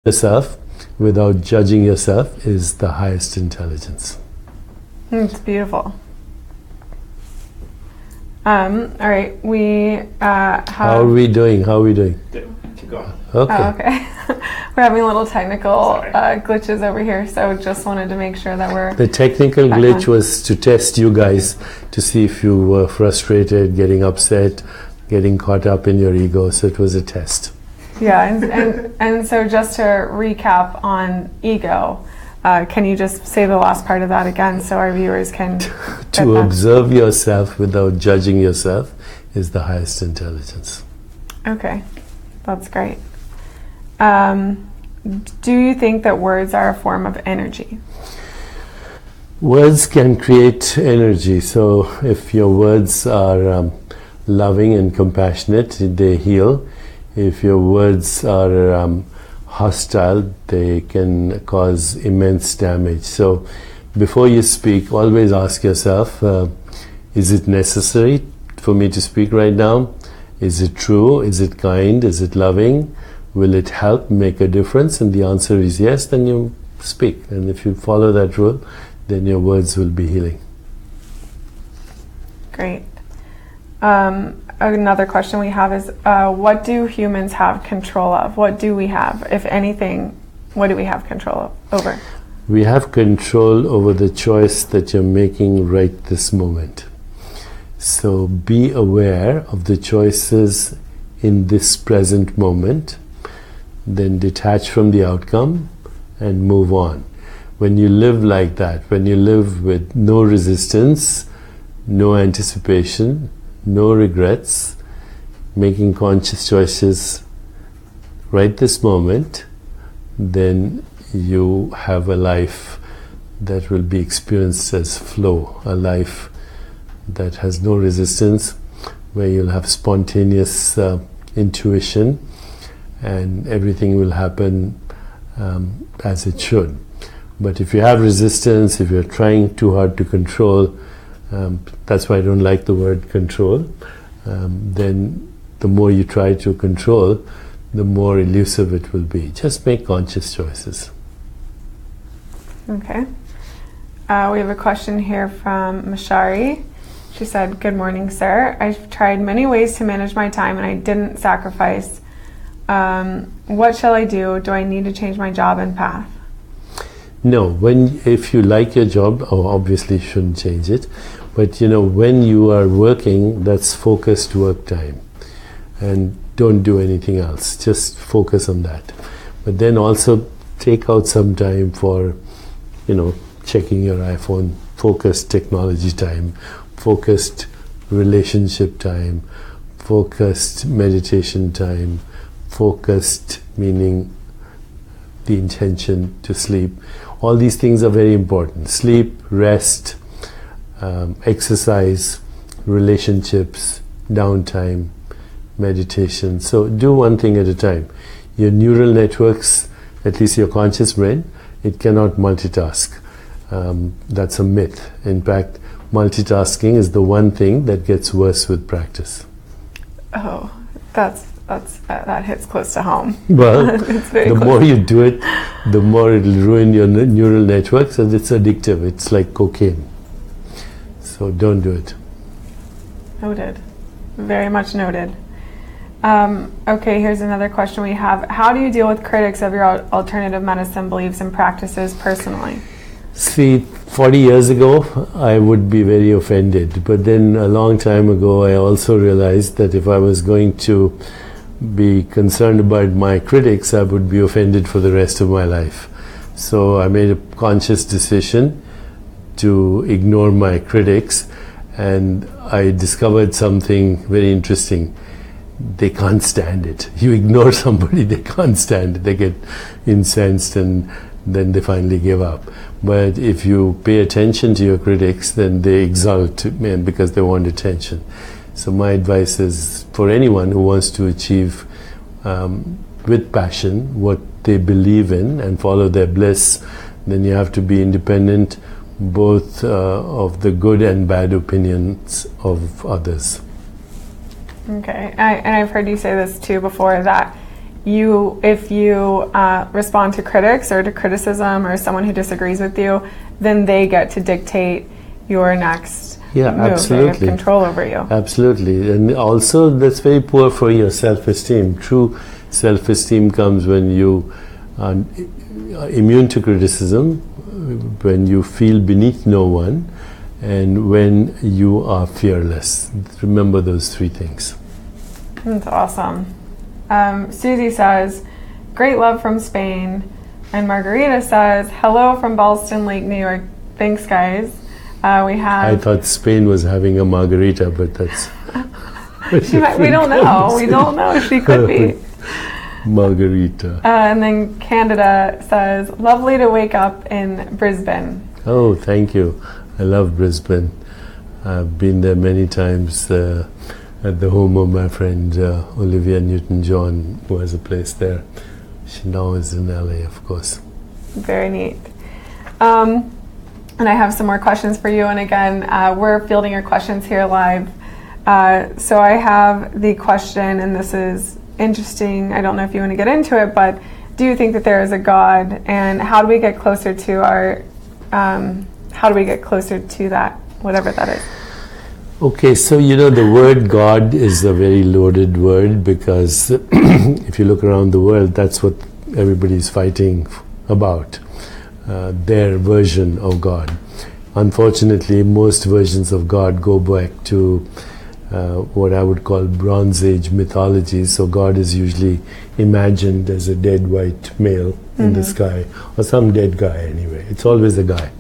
yourself without judging yourself is the highest intelligence. It's beautiful. All right, we have... How are we doing? Keep going. Okay. Oh, okay. We're having a little technical glitches over here, so just wanted to make sure that we're... The technical glitch was to test you guys to see if you were frustrated, getting upset, getting caught up in your ego, so it was a test. Yeah, and so just to recap on ego, can you just say the last part of that again so our viewers can... To observe yourself without judging yourself is the highest intelligence. Okay, that's great. Do you think that words are a form of energy? Words can create energy. So if your words are loving and compassionate, they heal. If your words are hostile, they can cause immense damage. So before you speak, always ask yourself, is it necessary for me to speak right now? Is it true? Is it kind? Is it loving? Will it help make a difference? And the answer is yes, then you speak. And if you follow that rule, then your words will be healing. Great. Another question we have is, what do humans have control of? What do we have? If anything, what do we have control over? We have control over the choice that you're making right this moment. So be aware of the choices in this present moment, then detach from the outcome and move on. When you live like that, when you live with no resistance, no anticipation, no regrets, making conscious choices right this moment, then you have a life that will be experienced as flow, a life that has no resistance, where you'll have spontaneous intuition and everything will happen as it should. But if you have resistance, if you're trying too hard to control, that's why I don't like the word control, then the more you try to control, the more elusive it will be. Just make conscious choices. Okay. We have a question here from Mashari. She said, "Good morning, sir. I've tried many ways to manage my time and I didn't sacrifice. What shall I do? Do I need to change my job and path?" No, if you like your job, obviously you shouldn't change it. But when you are working, that's focused work time. And don't do anything else. Just focus on that. But then also take out some time for, checking your iPhone, focused technology time, focused relationship time, focused meditation time, focused meaning the intention to sleep. All these things are very important. Sleep, rest, exercise, relationships, downtime, meditation. So do one thing at a time. Your neural networks, at least your conscious brain, it cannot multitask. That's a myth. In fact, multitasking is the one thing that gets worse with practice. Oh, that hits close to home. Well, the more you do it, the more it'll ruin your neural networks, and it's addictive. It's like cocaine. So don't do it. Noted. Very much noted. Okay, here's another question we have. How do you deal with critics of your alternative medicine beliefs and practices personally? See, 40 years ago, I would be very offended. But then a long time ago, I also realized that if I was going to be concerned about my critics, I would be offended for the rest of my life. So I made a conscious decision to ignore my critics, and I discovered something very interesting. They can't stand it. You ignore somebody, they can't stand it. They get incensed and then they finally give up. But if you pay attention to your critics, then they exult because they want attention. So my advice is for anyone who wants to achieve with passion what they believe in and follow their bliss, then you have to be independent both of the good and bad opinions of others. Okay, and I've heard you say this too before, that if you respond to critics or to criticism or someone who disagrees with you, then they get to dictate your next move. Absolutely. They have control over you. Absolutely. And also that's very poor for your self-esteem. True self-esteem comes when you are immune to criticism, when you feel beneath no one, and when you are fearless. Remember those three things. That's awesome. Susie says, great love from Spain. And Margarita says, hello from Ballston Lake, New York. Thanks, guys. I thought Spain was having a margarita, but that's... we don't know. We don't know. She could be. Margarita. And then Candida says, lovely to wake up in Brisbane. Oh, thank you. I love Brisbane. I've been there many times at the home of my friend Olivia Newton-John, who has a place there. She now is in LA, of course. Very neat. And I have some more questions for you. And again, we're fielding your questions here live. So I have the question, and this is interesting. I don't know if you want to get into it, but do you think that there is a God, and how do we get closer to that, whatever that is? Okay, so the word God is a very loaded word, because if you look around the world, that's what everybody's fighting about, their version of God. Unfortunately, most versions of God go back to what I would call Bronze Age mythology. So God is usually imagined as a dead white male in the sky, or some dead guy anyway. It's always a guy.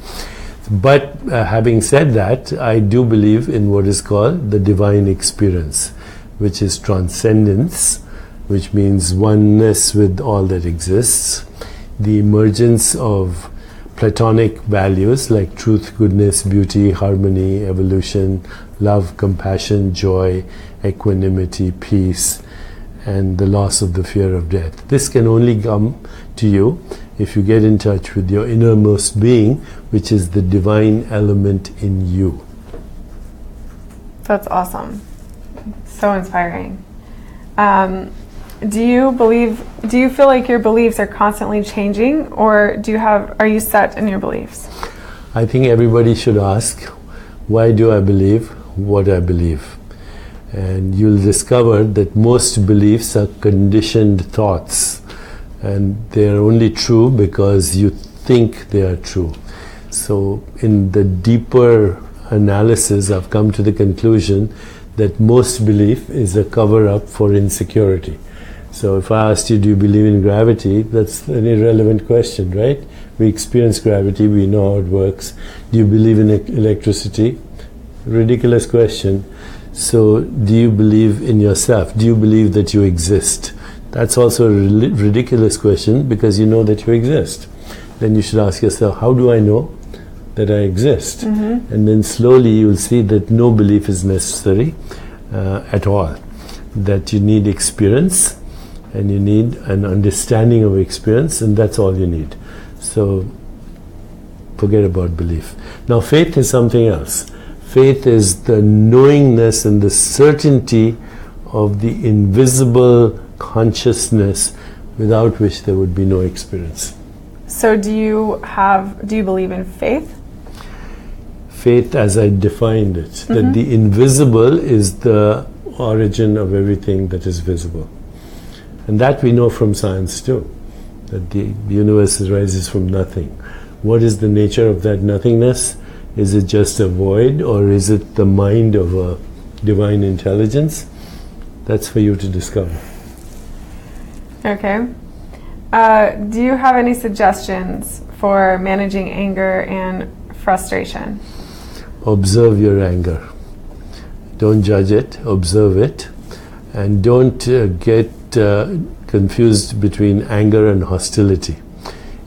But having said that, I do believe in what is called the divine experience, which is transcendence, which means oneness with all that exists, the emergence of Platonic values like truth, goodness, beauty, harmony, evolution, love, compassion, joy, equanimity, peace, and the loss of the fear of death. This can only come to you if you get in touch with your innermost being, which is the divine element in you. That's awesome. So inspiring. Do you feel like your beliefs are constantly changing, or are you set in your beliefs? I think everybody should ask, why do I believe what I believe? And you'll discover that most beliefs are conditioned thoughts, and they're only true because you think they are true. So in the deeper analysis, I've come to the conclusion that most belief is a cover-up for insecurity. So if I asked you, do you believe in gravity? That's an irrelevant question, right? We experience gravity, we know how it works. Do you believe in electricity? Ridiculous question. So do you believe in yourself? Do you believe that you exist? That's also a ridiculous question, because you know that you exist. Then you should ask yourself, how do I know that I exist? And then slowly you'll see that no belief is necessary at all. That you need experience, and you need an understanding of experience, and that's all you need. So forget about belief. Now faith is something else. Faith is the knowingness and the certainty of the invisible consciousness without which there would be no experience. So do you believe in faith? Faith as I defined it, that the invisible is the origin of everything that is visible. And that we know from science too, that the universe arises from nothing. What is the nature of that nothingness? Is it just a void, or is it the mind of a divine intelligence? That's for you to discover. Okay. Do you have any suggestions for managing anger and frustration? Observe your anger. Don't judge it, observe it. And don't get confused between anger and hostility.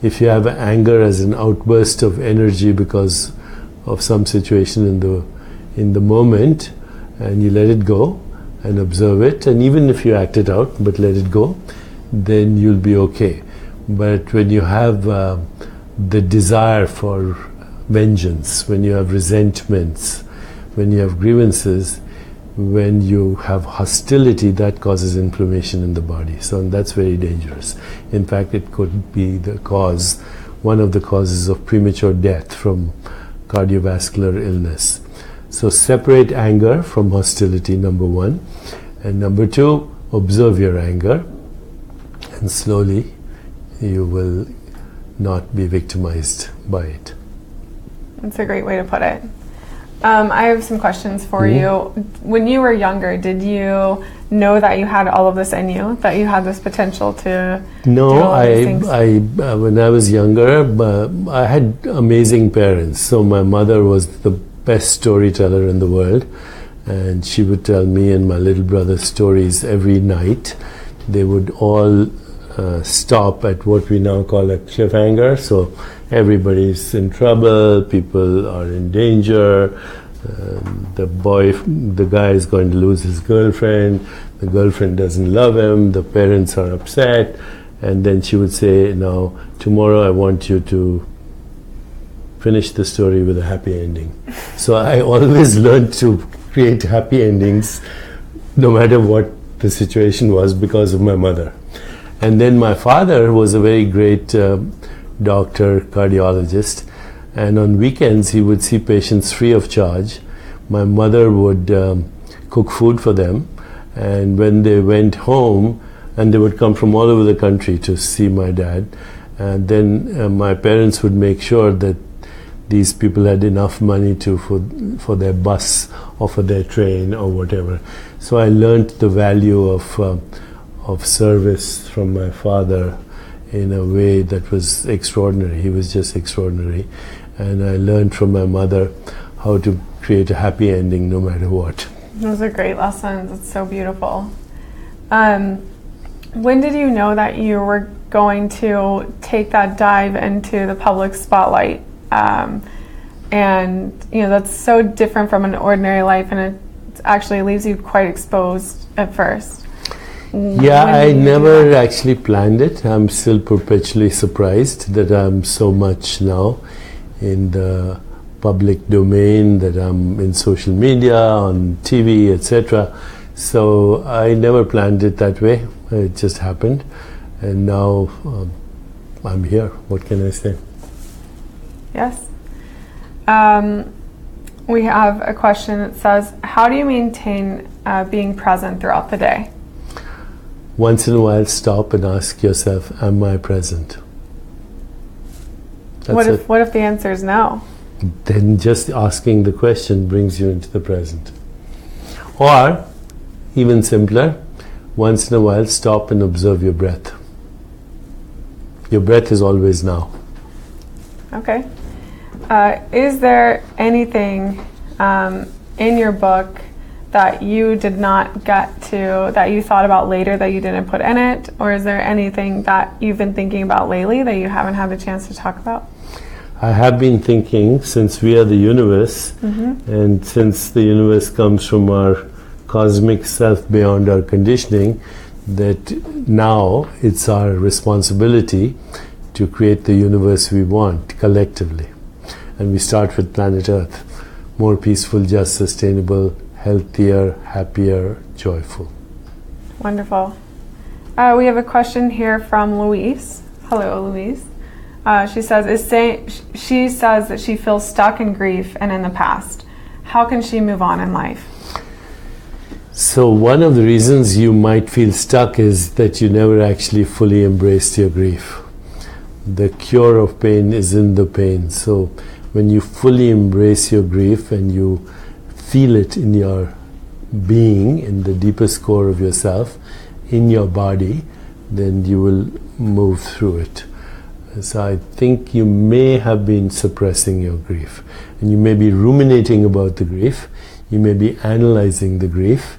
If you have anger as an outburst of energy because of some situation in the moment, and you let it go and observe it, and even if you act it out but let it go, then you'll be okay. But when you have the desire for vengeance, when you have resentments, when you have grievances, when you have hostility, that causes inflammation in the body. So that's very dangerous. In fact, it could be one of the causes of premature death from cardiovascular illness. So separate anger from hostility, number one. And number two, observe your anger, and slowly you will not be victimized by it. That's a great way to put it. I have some questions for you. When you were younger, did you know that you had all of this in you, that you had this potential to do all of these things? When I was younger, I had amazing parents. So my mother was the best storyteller in the world, and she would tell me and my little brother stories every night. They would all stop at what we now call a cliffhanger. So everybody's in trouble, people are in danger, the guy is going to lose his girlfriend, the girlfriend doesn't love him, the parents are upset, and then she would say, now tomorrow I want you to finish the story with a happy ending. So I always learned to create happy endings no matter what the situation was, because of my mother. And then my father was a very great doctor, cardiologist, and on weekends he would see patients free of charge. My mother would cook food for them, and when they went home, and they would come from all over the country to see my dad, and then my parents would make sure that these people had enough money for their bus or for their train or whatever. So I learned the value of service from my father in a way that was extraordinary. He was just extraordinary. And I learned from my mother how to create a happy ending no matter what. Those are great lessons. It's so beautiful. When did you know that you were going to take that dive into the public spotlight? And that's so different from an ordinary life, and it actually leaves you quite exposed at first. Yeah, I never actually planned it. I'm still perpetually surprised that I'm so much now in the public domain, that I'm in social media, on TV, etc. So I never planned it that way. It just happened, and now I'm here. What can I say? Yes. We have a question that says, how do you maintain being present throughout the day? Once in a while, stop and ask yourself, am I present? What if the answer is no? Then just asking the question brings you into the present. Or, even simpler, once in a while, stop and observe your breath. Your breath is always now. Okay. Is there anything in your book that you did not get to, that you thought about later that you didn't put in it? Or is there anything that you've been thinking about lately that you haven't had the chance to talk about? I have been thinking, since we are the universe, and since the universe comes from our cosmic self beyond our conditioning, that now it's our responsibility to create the universe we want collectively. And we start with planet Earth. More peaceful, just, sustainable, healthier, happier, joyful. Wonderful. We have a question here from Louise. Hello, Louise. She says that she feels stuck in grief and in the past. How can she move on in life? So one of the reasons you might feel stuck is that you never actually fully embraced your grief. The cure of pain is in the pain. So when you fully embrace your grief and you feel it in your being, in the deepest core of yourself, in your body, then you will move through it. So I think you may have been suppressing your grief, and you may be ruminating about the grief, you may be analyzing the grief,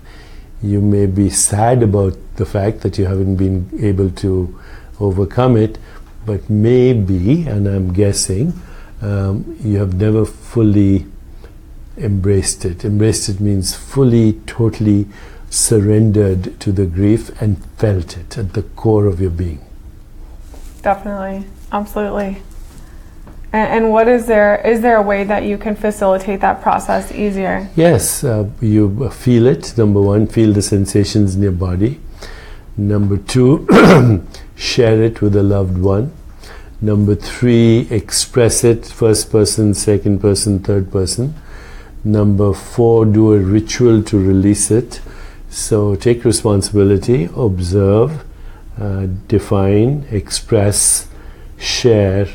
you may be sad about the fact that you haven't been able to overcome it, but maybe, and I'm guessing, you have never fully embraced it. Embraced it means fully, totally surrendered to the grief and felt it at the core of your being. Definitely. Absolutely. And what is there a way that you can facilitate that process easier? Yes, you feel it. Number one, feel the sensations in your body. Number two, share it with a loved one. Number three, express it, first person, second person, third person. Number four, do a ritual to release it. So take responsibility, observe, define, express, share,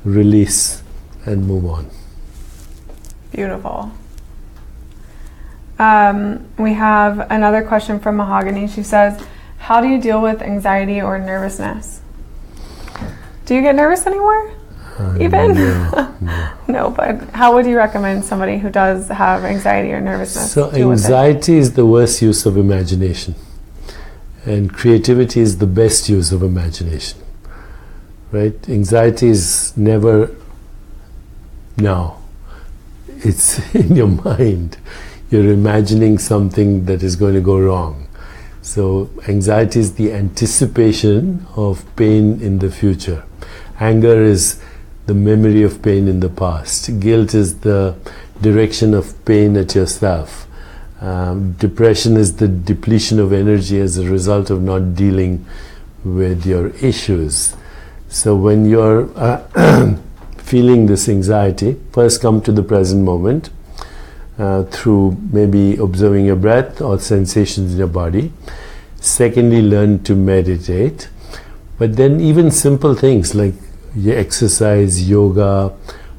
release, and move on. Beautiful. We have another question from Mahogany. She says, how do you deal with anxiety or nervousness? Do you get nervous anymore? Even? No. No, but how would you recommend somebody who does have anxiety or nervousness? So anxiety is the worst use of imagination, and creativity is the best use of imagination. Right? Anxiety is never now. It's in your mind. You're imagining something that is going to go wrong. So anxiety is the anticipation of pain in the future. Anger is the memory of pain in the past. Guilt is the direction of pain at yourself. Depression is the depletion of energy as a result of not dealing with your issues. So when you're feeling this anxiety, first come to the present moment through maybe observing your breath or sensations in your body. Secondly, learn to meditate. But then even simple things like exercise, yoga,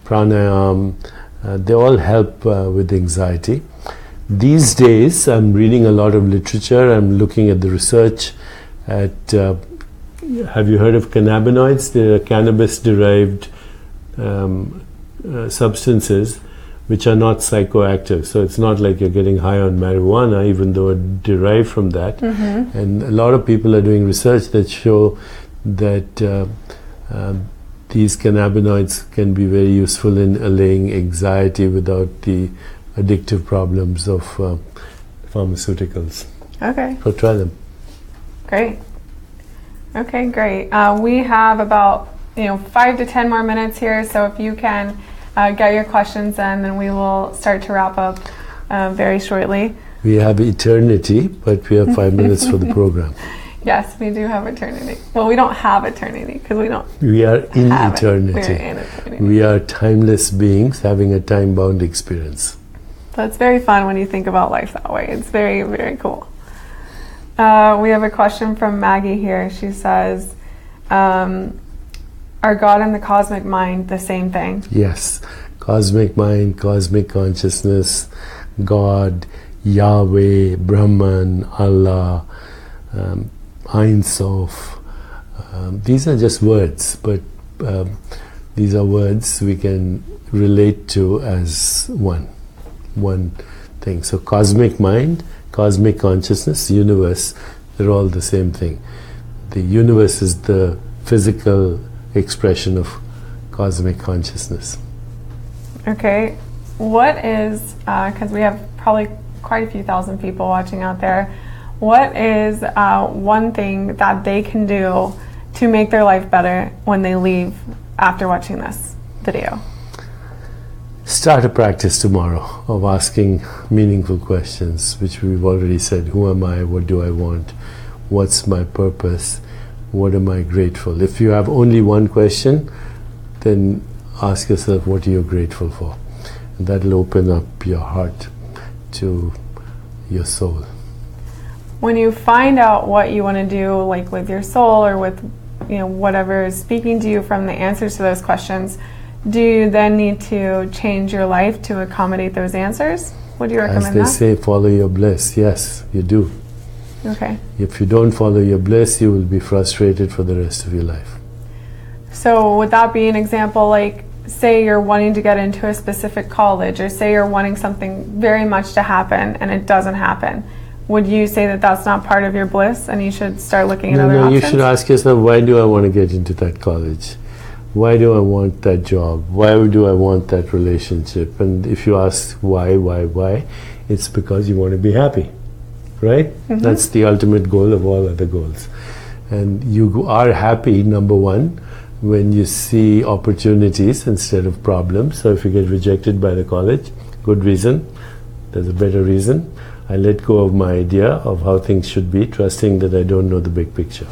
pranayam, they all help with anxiety. These days, I'm reading a lot of literature. I'm looking at the research at, have you heard of cannabinoids? They're cannabis-derived substances which are not psychoactive. So it's not like you're getting high on marijuana, even though it derived from that. Mm-hmm. And a lot of people are doing research that show that these cannabinoids can be very useful in allaying anxiety without the addictive problems of pharmaceuticals. Okay. So try them. Great. Okay, great. We have about 5 to 10 more minutes here, so if you can get your questions in, then we will start to wrap up very shortly. We have eternity, but we have 5 minutes for the program. Yes, we do have eternity. Well, we don't have eternity because we don't. We are in eternity. We're in eternity. We are timeless beings having a time-bound experience. So it's very fun when you think about life that way. It's very, very cool. We have a question from Maggie here. She says, are God and the cosmic mind the same thing? Yes. Cosmic mind, cosmic consciousness, God, Yahweh, Brahman, Allah, Ein Sof. These are just words, but these are words we can relate to as one thing. So cosmic mind, cosmic consciousness, universe, they're all the same thing. The universe is the physical expression of cosmic consciousness. Okay. What is, because we have probably quite a few thousand people watching out there, what is one thing that they can do to make their life better when they leave after watching this video? Start a practice tomorrow of asking meaningful questions, which we've already said. Who am I? What do I want? What's my purpose? What am I grateful? If you have only one question, then ask yourself, what are you grateful for? And that'll open up your heart to your soul. When you find out what you want to do, like with your soul or with whatever is speaking to you from the answers to those questions, do you then need to change your life to accommodate those answers? Would you recommend that? As they say, follow your bliss. Yes, you do. Okay. If you don't follow your bliss, you will be frustrated for the rest of your life. So would that be an example, like say you're wanting to get into a specific college, or say you're wanting something very much to happen and it doesn't happen? Would you say that that's not part of your bliss and you should start looking at other options? You should ask yourself, why do I want to get into that college? Why do I want that job? Why do I want that relationship? And if you ask why, it's because you want to be happy, right? Mm-hmm. That's the ultimate goal of all other goals. And you are happy, number one, when you see opportunities instead of problems. So if you get rejected by the college, good reason, there's a better reason. I let go of my idea of how things should be, trusting that I don't know the big picture.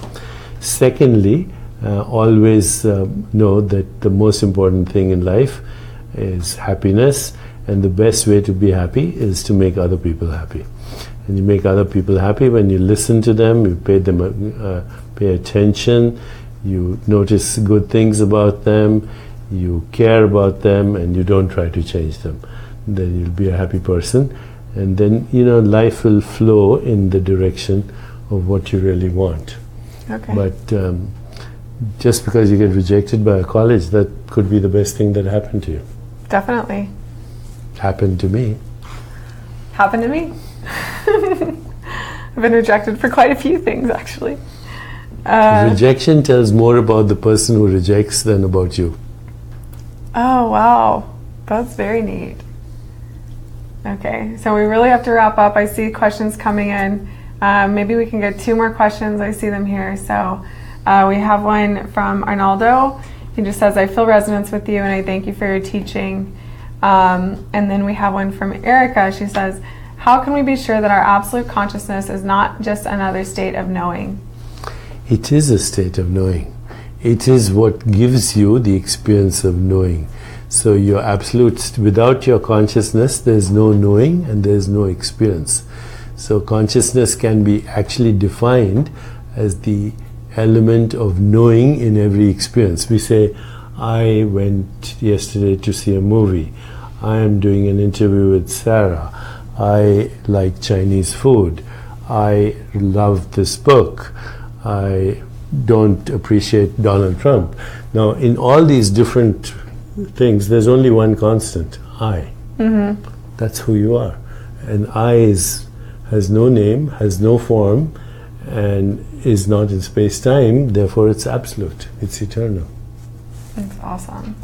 Secondly, always know that the most important thing in life is happiness, and the best way to be happy is to make other people happy. And you make other people happy when you listen to them, you pay attention, you notice good things about them, you care about them, and you don't try to change them. Then you'll be a happy person, and then life will flow in the direction of what you really want. Okay. But just because you get rejected by a college, that could be the best thing that happened to you. Definitely. Happened to me. Happened to me. I've been rejected for quite a few things, actually. Rejection tells more about the person who rejects than about you. Oh, wow. That's very neat. Okay, so we really have to wrap up. I see questions coming in. Maybe we can get 2 more questions. I see them here. So we have one from Arnaldo. He just says, I feel resonance with you and I thank you for your teaching. And then we have one from Erica. She says, how can we be sure that our absolute consciousness is not just another state of knowing? It is a state of knowing. It is what gives you the experience of knowing. So your absolute, without your consciousness, there's no knowing and there's no experience. So consciousness can be actually defined as the element of knowing in every experience. We say, I went yesterday to see a movie. I am doing an interview with Sarah. I like Chinese food. I love this book. I don't appreciate Donald Trump. Now, in all these different things, there's only one constant, I. Mm-hmm. That's who you are. And I has no name, has no form, and is not in space-time, therefore it's absolute, it's eternal. That's awesome.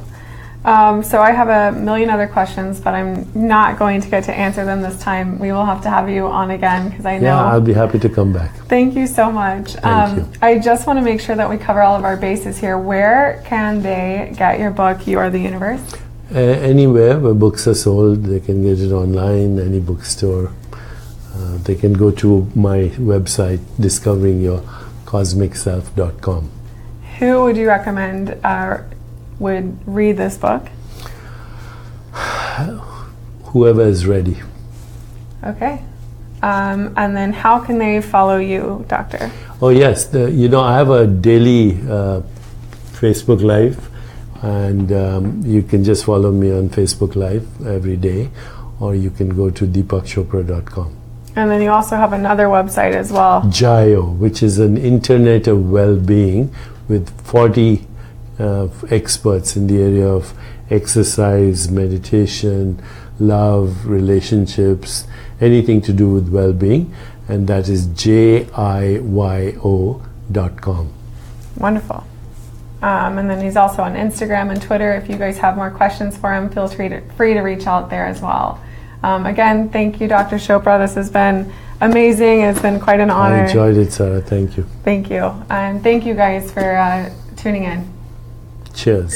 So I have a million other questions, but I'm not going to get to answer them this time. We will have to have you on again, because I know... Yeah, I'll be happy to come back. Thank you so much. Thank you. I just want to make sure that we cover all of our bases here. Where can they get your book, You Are the Universe? Anywhere where books are sold, they can get it online, any bookstore. They can go to my website, discoveringyourcosmicself.com. Who would you recommend would read this book? Whoever is ready. Okay. And then how can they follow you, Doctor? Oh yes, I have a daily Facebook Live, and you can just follow me on Facebook Live every day, or you can go to deepakchopra.com. And then you also have another website as well. Jayo, which is an internet of well-being with 40 experts in the area of exercise, meditation, love, relationships, anything to do with well-being, and that is JIYO.com. Wonderful. And then he's also on Instagram and Twitter. If you guys have more questions for him, feel free to reach out there as well. Again, thank you, Dr. Chopra. This has been amazing. It's been quite an honor. I enjoyed it, Sarah. Thank you. Thank you. And thank you guys for tuning in. Cheers.